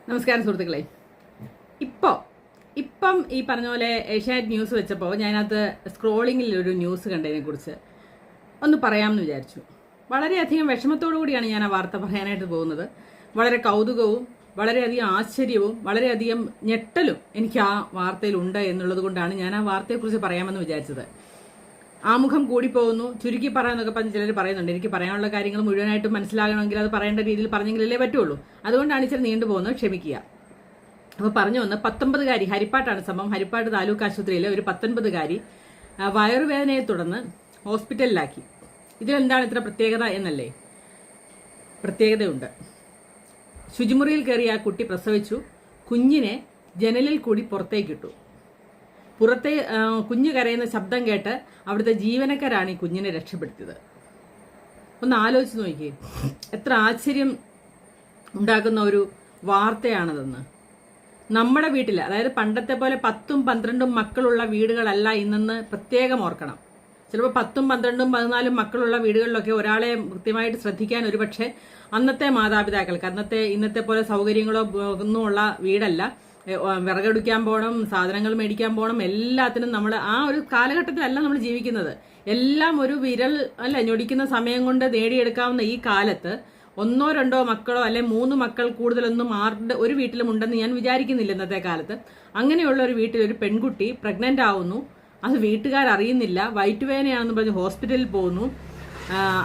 നമസ്കാരം സുഹൃത്തുക്കളെ. ഇപ്പം ഈ പറഞ്ഞ പോലെ ഏഷ്യാനെറ്റ് ന്യൂസ് വെച്ചപ്പോൾ ഞാനത് സ്ക്രോളിങ്ങിൽ ഒരു ന്യൂസ് കണ്ടതിനെക്കുറിച്ച് ഒന്ന് പറയാമെന്ന് വിചാരിച്ചു. വളരെയധികം വിഷമത്തോടു കൂടിയാണ് ഞാൻ ആ വാർത്ത പറയാനായിട്ട് പോകുന്നത്. വളരെ കൗതുകവും വളരെയധികം ആശ്ചര്യവും വളരെയധികം ഞെട്ടലും എനിക്ക് ആ വാർത്തയിലുണ്ട് എന്നുള്ളത് കൊണ്ടാണ് ഞാൻ ആ വാർത്തയെക്കുറിച്ച് പറയാമെന്ന് വിചാരിച്ചത്. ആമുഖം കൂടിപ്പോകുന്നു, ചുരുക്കി പറയാമെന്നൊക്കെ പറഞ്ഞ് ചിലർ പറയുന്നുണ്ട്. എനിക്ക് പറയാനുള്ള കാര്യങ്ങൾ മുഴുവനായിട്ടും മനസ്സിലാകണമെങ്കിൽ അത് പറയേണ്ട രീതിയിൽ പറഞ്ഞെങ്കിലല്ലേ പറ്റുള്ളൂ. അതുകൊണ്ടാണ് ഇച്ചിരി നീണ്ടുപോകുന്നത്, ക്ഷമിക്കുക. അപ്പോൾ പറഞ്ഞു വന്ന് 19കാരി, ഹരിപ്പാട്ടാണ് സംഭവം. ഹരിപ്പാട്ട് താലൂക്ക് ആശുപത്രിയിലെ ഒരു 19കാരി വയറുവേദനയെ തുടർന്ന് ഹോസ്പിറ്റലിലാക്കി. ഇതിലെന്താണ് ഇത്ര പ്രത്യേകത എന്നല്ലേ? പ്രത്യേകതയുണ്ട്. ശുചിമുറിയിൽ കയറി ആ കുട്ടി പ്രസവിച്ചു. കുഞ്ഞിനെ ജനലിൽ കൂടി പുറത്തേക്കിട്ടു. കുഞ്ഞ് കരയുന്ന ശബ്ദം കേട്ട് അവിടുത്തെ ജീവനക്കാരാണ് ഈ കുഞ്ഞിനെ രക്ഷപ്പെടുത്തിയത്. ഒന്ന് ആലോചിച്ച് നോക്കിയേ, എത്ര ആശ്ചര്യം ഉണ്ടാക്കുന്ന ഒരു വാർത്തയാണതെന്ന്. നമ്മുടെ വീട്ടിൽ, അതായത് പണ്ടത്തെ പോലെ 10ഉം 12ഉം മക്കളുള്ള വീടുകളല്ല ഇന്നെന്ന് പ്രത്യേകം ഓർക്കണം. ചിലപ്പോൾ 10ഉം 12ഉം 14ഉം മക്കളുള്ള വീടുകളിലൊക്കെ ഒരാളെ കൃത്യമായിട്ട് ശ്രദ്ധിക്കാൻ ഒരുപക്ഷെ അന്നത്തെ മാതാപിതാക്കൾക്ക്, ഇന്നത്തെ പോലെ സൗകര്യങ്ങളോ ഒന്നുമുള്ള വീടല്ല. വിറകെടുക്കാൻ പോകണം, സാധനങ്ങൾ മേടിക്കാൻ പോകണം, എല്ലാത്തിനും നമ്മൾ ആ ഒരു കാലഘട്ടത്തിലല്ല നമ്മൾ ജീവിക്കുന്നത്. എല്ലാം ഒരു വിരൽ ഞൊടിക്കുന്ന സമയം കൊണ്ട് നേടിയെടുക്കാവുന്ന ഈ കാലത്ത് 1 or 2 മക്കളോ അല്ലെ 3 മക്കൾ കൂടുതലൊന്നും ഒരു വീട്ടിലും ഉണ്ടെന്ന് ഞാൻ വിചാരിക്കുന്നില്ല ഇന്നത്തെ കാലത്ത്. അങ്ങനെയുള്ള ഒരു വീട്ടിൽ ഒരു പെൺകുട്ടി പ്രഗ്നന്റ് ആവുന്നു. അത് വീട്ടുകാരറിയുന്നില്ല. വയറ്റുവേദനയാണെന്ന് പറഞ്ഞ് ഹോസ്പിറ്റലിൽ പോകുന്നു.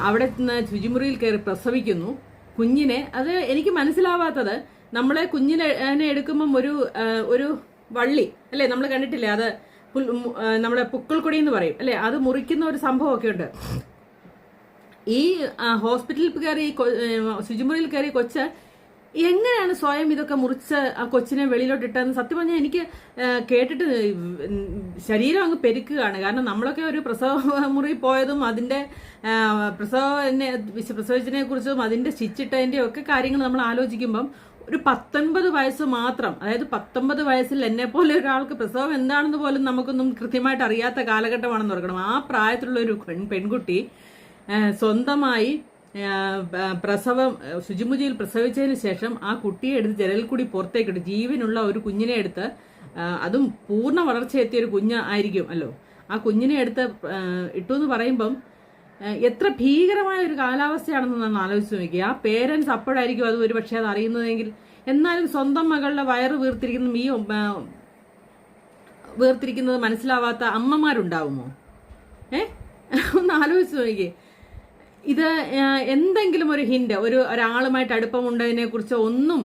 അവിടെ നിന്ന് ശുചിമുറിയിൽ കയറി പ്രസവിക്കുന്നു കുഞ്ഞിനെ. അത് എനിക്ക് മനസ്സിലാവാത്തത്, നമ്മളെ കുഞ്ഞിനെ എടുക്കുമ്പം ഒരു വള്ളി അല്ലേ, നമ്മൾ കണ്ടിട്ടില്ലേ, അത് നമ്മുടെ പുക്കിൾക്കൊടി എന്ന് പറയും അല്ലേ, അത് മുറിക്കുന്ന ഒരു സംഭവമൊക്കെ ഉണ്ട്. ഈ ഹോസ്പിറ്റലിൽ കയറി ശുചിമുറിയിൽ കയറി കൊച്ച് എങ്ങനെയാണ് സ്വയം ഇതൊക്കെ മുറിച്ച് ആ കൊച്ചിനെ വെളിയിലോട്ടിട്ടെന്ന് സത്യം പറഞ്ഞാൽ എനിക്ക് കേട്ടിട്ട് ശരീരം അങ്ങ് പെരുക്കുകയാണ്. കാരണം നമ്മളൊക്കെ ഒരു പ്രസവ മുറി പോയതും അതിൻ്റെ പ്രസവിച്ചതിനെ കുറിച്ചും അതിൻ്റെ സ്റ്റിച്ചിട്ടതിൻ്റെ ഒക്കെ കാര്യങ്ങൾ നമ്മൾ ആലോചിക്കുമ്പം ഒരു 19 വയസ്സ് മാത്രം, അതായത് 19 വയസ്സിൽ എന്നെ പോലെ ഒരാൾക്ക് പ്രസവം എന്താണെന്ന് പോലും നമുക്കൊന്നും കൃത്യമായിട്ട് അറിയാത്ത കാലഘട്ടമാണെന്ന് ഓർക്കണം. ആ പ്രായത്തിലുള്ള ഒരു പെൺകുട്ടി സ്വന്തമായി ശുചിമുറിയിൽ പ്രസവിച്ചതിന് ശേഷം ആ കുട്ടിയെ എടുത്ത് ജനലിൽ കൂടി പുറത്തേക്കിട്ട്, ജീവനുള്ള ഒരു കുഞ്ഞിനെ എടുത്ത്, അതും പൂർണ്ണ വളർച്ചയെത്തിയ ഒരു കുഞ്ഞ് ആയിരിക്കും അല്ലോ, ആ കുഞ്ഞിനെ എടുത്ത് ഇട്ടു എന്ന് പറയുമ്പം എത്ര ഭീകരമായ ഒരു കാലാവസ്ഥയാണെന്ന് നമ്മൾ ആലോചിച്ച് നോക്കി. ആ പേരൻസ് അപ്പോഴായിരിക്കും അത് ഒരു പക്ഷേ അത് അറിയുന്നതെങ്കിൽ. എന്നാലും സ്വന്തം മകളുടെ വയറ് വീർത്തിരിക്കുന്നത് മനസ്സിലാവാത്ത അമ്മമാരുണ്ടാവുമോ? ഒന്ന് ആലോചിച്ച് നോക്കിയേ. ഇത് എന്തെങ്കിലും ഒരു ഹിന്റ്, ഒരാളുമായിട്ട് അടുപ്പമുണ്ടതിനെ കുറിച്ച് ഒന്നും